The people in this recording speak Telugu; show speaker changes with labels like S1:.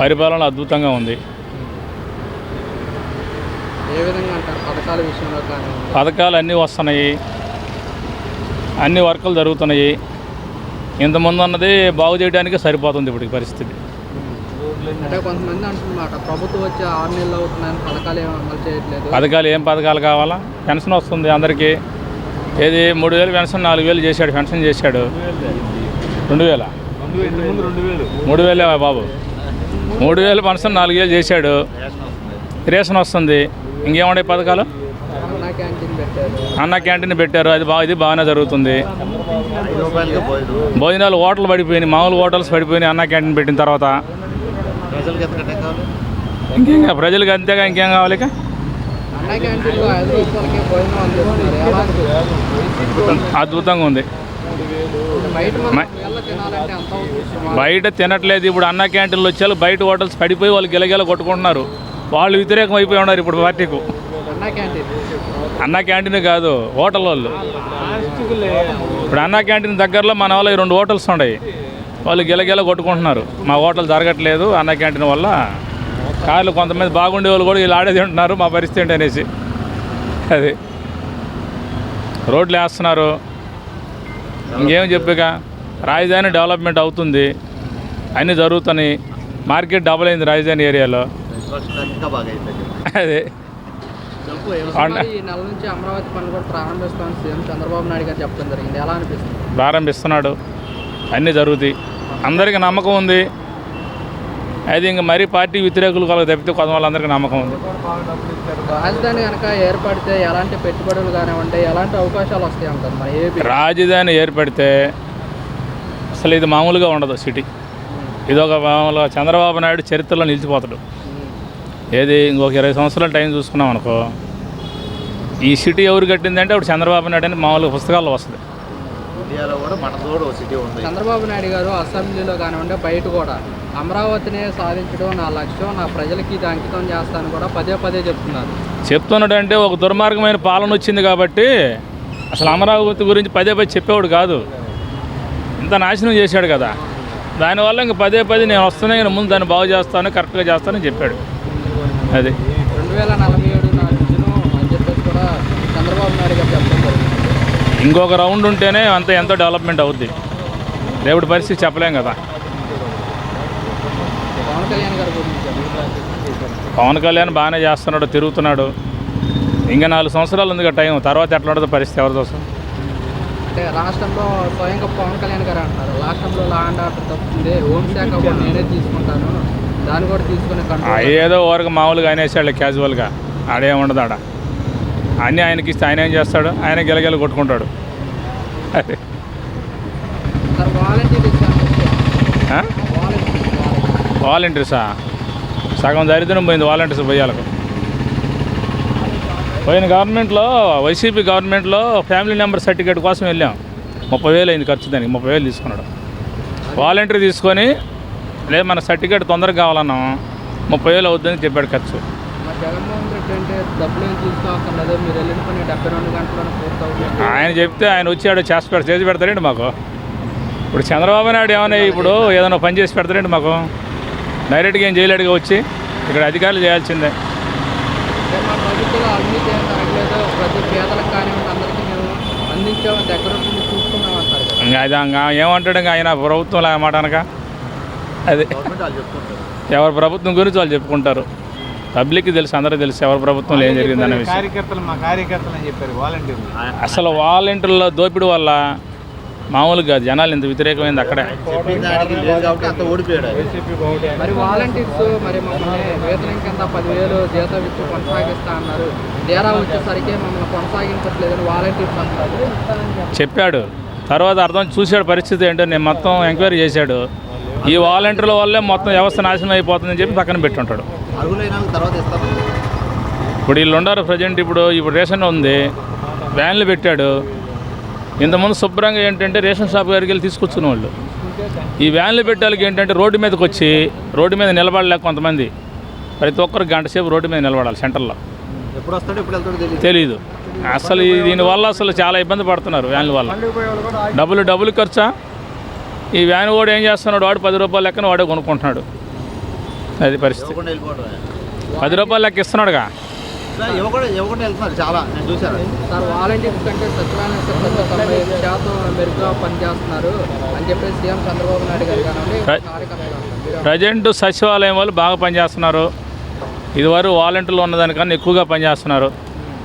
S1: పరిపాలన అద్భుతంగా ఉంది.
S2: ఏ విధంగా అంటారు పథకాల విషయంలో కానీ?
S1: పథకాలు అన్నీ వస్తున్నాయి, అన్ని వర్కులు జరుగుతున్నాయి. ఇంతకుముందు అన్నది బాగు చేయడానికి సరిపోతుంది ఇప్పటికి పరిస్థితి.
S2: అంటే కొంతమంది అంటున్నమాట ప్రభుత్వం వచ్చి 6 నెలలు అవుతున్నాయని పథకాలు ఏమి అమలు చేయట్లేదు.
S1: పథకాలు ఏం పథకాలు కావాలా? పెన్షన్ వస్తుంది అందరికీ. ఏది 3000 పెన్షన్ 4000 చేశాడు, పెన్షన్ చేశాడు. 2000 3000 బాబు, 3000 పెన్షన్ 4000 చేశాడు, రేషన్ వస్తుంది. ఇంకేముండే పథకాలు? అన్న క్యాంటీన్ పెట్టారు, ఇది బాగానే జరుగుతుంది. భోజనాలు హోటల్ పడిపోయినాయి, మామూలు హోటల్స్ పడిపోయినాయి అన్న క్యాంటీన్ పెట్టిన తర్వాత. ఇంకేం ప్రజలకు అంతేగా, ఇంకేం కావాలి? అద్భుతంగా ఉంది. బయట తినట్లేదు ఇప్పుడు. అన్న క్యాంటీన్లు వచ్చేవాళ్ళు బయట హోటల్స్ పడిపోయి వాళ్ళు గిలగిల కొట్టుకుంటున్నారు. వాళ్ళు వ్యతిరేకం అయిపోయి ఉన్నారు ఇప్పుడు పార్టీకు. అన్న క్యాంటీన్ కాదు, హోటల్ వాళ్ళు. ఇప్పుడు అన్న క్యాంటీన్ దగ్గరలో మన వాళ్ళు 2 హోటల్స్ ఉన్నాయి, వాళ్ళు గిలగిల కొట్టుకుంటున్నారు. మా హోటల్ జరగట్లేదు అన్న క్యాంటీన్ వల్ల. కార్లు కొంతమంది బాగుండే వాళ్ళు కూడా వీళ్ళు ఆడేది ఉంటున్నారు, మా పరిస్థితి ఏంటి అనేసి. అది రోడ్లు వేస్తున్నారు. ఇంకేం చెప్పాక రాజధాని డెవలప్మెంట్ అవుతుంది, అన్నీ జరుగుతున్నాయి. మార్కెట్ డబుల్ అయింది రాజధాని ఏరియాలో. అదే
S2: నెల నుంచి అమరావతి పనులు కూడా ప్రారంభిస్తామని సీఎం చంద్రబాబు నాయుడు గారు చెప్పడం జరిగింది. ఎలా అనిపిస్తుంది?
S1: ప్రారంభిస్తున్నాడు, అన్నీ జరుగుతాయి, అందరికీ నమ్మకం ఉంది. అది ఇంకా మరీ పార్టీ వ్యతిరేకులు కలగ తప్పితే కొంత వాళ్ళందరికీ నమ్మకం ఉంది.
S2: రాజధాని కనుక ఏర్పడితే ఎలాంటి పెట్టుబడులు కానివ్వండి, ఎలాంటి అవకాశాలు వస్తాయి అంటారు మరి ఏపీ?
S1: రాజధాని ఏర్పడితే అసలు ఇది మామూలుగా ఉండదు సిటీ. ఇది ఒక మామూలుగా చంద్రబాబు నాయుడు చరిత్రలో నిలిచిపోతాడు. ఏది ఇంకొక 20 సంవత్సరాల టైం చూసుకున్నాం అనుకో, ఈ సిటీ ఎవరు కట్టిందంటే అప్పుడు చంద్రబాబు నాయుడు అని మామూలుగా పుస్తకాల్లో వస్తుంది.
S2: చంద్రబాబు నాయుడు గారు అసెంబ్లీలో కానివ్వండి బయట కూడా అమరావతిని సాధించడం నా లక్ష్యం, నా ప్రజలకి ఇది అంకితం చేస్తాను కూడా పదే చెప్తున్నారు.
S1: చెప్తున్నాడంటే ఒక దుర్మార్గమైన పాలన వచ్చింది కాబట్టి అసలు అమరావతి గురించి పదే చెప్పేవాడు కాదు. ఇంత నాశనం చేశాడు కదా, దానివల్ల ఇంక పదే నేను వస్తున్నాయి, ముందు దాన్ని బాగు చేస్తాను, కరెక్ట్గా చేస్తానని చెప్పాడు. అది
S2: 2047 అని చెప్పేసి కూడా చంద్రబాబు నాయుడు గారు చెప్తున్నారు.
S1: ఇంకొక రౌండ్ ఉంటేనే ఎంతో డెవలప్మెంట్ అవుద్ది. రేపటి పరిస్థితి చెప్పలేం కదా.
S2: పవన్ కళ్యాణ్ గారి గురించి
S1: పవన్ కళ్యాణ్ బాగానే చేస్తున్నాడు, తిరుగుతున్నాడు. ఇంకా 4 సంవత్సరాలు ఉంది కదా టైం, తర్వాత ఎట్లా ఉండదు పరిస్థితి ఎవరి కోసం.
S2: అంటే రాష్ట్రంలో స్వయంగా పవన్ కళ్యాణ్ గారు అంటున్నారు, రాష్ట్రంలో లా అండ్ ఆర్డర్ తప్పుతుంది, హోంశాఖ కూడా నేనే తీసుకుంటాను, దాన్ని కూడా తీసుకునే
S1: ఏదో వరకు మామూలుగా అనేసాడు క్యాజువల్గా, ఆడేముండదు. ఆడ అన్నీ ఆయనకి ఇస్తే ఆయన ఏం చేస్తాడు? ఆయన గిలగిల కొట్టుకుంటాడు. వాలంటీర్సా? సగం దరిద్రం పోయింది వాలంటీర్స్ పోయాలకు. పోయిన గవర్నమెంట్లో, వైసీపీ గవర్నమెంట్లో ఫ్యామిలీ నెంబర్ సర్టిఫికేట్ కోసం వెళ్ళాం. 30,000 అయింది ఖర్చు, దానికి 30,000 తీసుకున్నాడు. వాలంటీర్ తీసుకొని లేదు మన సర్టిఫికేట్ తొందరగా కావాలన్నాం, 30,000 అవుద్దని చెప్పాడు ఖర్చు. ఆయన చెప్తే ఆయన వచ్చాడు చేసి పెడతారండి మాకు. ఇప్పుడు చంద్రబాబు నాయుడు ఏమైనా ఇప్పుడు ఏదైనా పని చేసి పెడతారండి మాకు? డైరెక్ట్గా ఏం చేయలేడుగా, వచ్చి ఇక్కడ అధికారులు చేయాల్సిందే. అది ఏమంటాడు ఇంకా ఆయన ప్రభుత్వం మాట అనక. అది ఎవరి ప్రభుత్వం గురించి వాళ్ళు చెప్పుకుంటారు. పబ్లిక్కి తెలుసు, అందరికీ తెలుసు ఎవరి ప్రభుత్వంలో ఏం జరిగిందనే విషయం. అసలు వాలంటీర్ల దోపిడీ వల్ల మామూలుగా జనాలు ఎంత వ్యతిరేకమైంది అక్కడే.
S2: మరి వాలంటీర్స్ మరి మమ్మల్ని వేతనం కింద 10,000 జీతం ఇచ్చి కొనసాగిస్తా అన్నారు, తీరా వచ్చేసరికి మమ్మల్ని కొనసాగించట్లేదని వాలంటీర్స్ అంటారు.
S1: చెప్పాడు, తర్వాత చూశాడు పరిస్థితి ఏంటో, నేను మొత్తం ఎంక్వైరీ చేశాడు. ఈ వాలంటీర్ల వల్లే మొత్తం వ్యవస్థ నాశనం అయిపోతుందని చెప్పి పక్కన పెట్టుంటాడు. ఇప్పుడు వీళ్ళు ఉన్నారు ప్రజెంట్, ఇప్పుడు రేషన్ ఉంది, వ్యాన్లు పెట్టాడు. ఇంతకుముందు శుభ్రంగా ఏంటంటే రేషన్ షాప్ గారికి వెళ్ళి తీసుకొచ్చిన వాళ్ళు, ఈ వ్యాన్లు పెట్టాలకి ఏంటంటే రోడ్డు మీదకి వచ్చి రోడ్డు మీద నిలబడలేక కొంతమంది ప్రతి ఒక్కరు గంట సేపు రోడ్డు మీద నిలబడాలి సెంటర్లో. తెలీదు అసలు. దీనివల్ల అసలు చాలా ఇబ్బంది పడుతున్నారు వ్యాన్ల వల్ల. డబ్బులు ఖర్చా. ఈ వ్యాన్ కూడా ఏం చేస్తున్నాడు, వాడు 10 రూపాయల లెక్కన వాడే కొనుక్కుంటున్నాడు. అది పరిస్థితి.
S3: ఇవ్వకుండా వెళ్ళిపోవడమే.
S1: 10 రూపాయలు లెక్క ఇస్తున్నాడుగా.
S3: ఇవ్వకుండా వెళ్తున్నారు చాలా, నేను చూశాను.
S2: సార్ వాలంటీర్స్ కంటే సచివాలయ సిబ్బంది 95% మెరుగ్గా పనిచేస్తున్నారు అని చెప్పేసి సీఎం చంద్రబాబు నాయుడు గారు కానివ్వండి కార్యకర్తలు అంటారు.
S1: ప్రజెంట్ సచివాలయం వాళ్ళు బాగా పనిచేస్తున్నారు. ఇదివరకు వాలంటీర్లు ఉన్నదానికన్నా ఎక్కువగా పనిచేస్తున్నారు.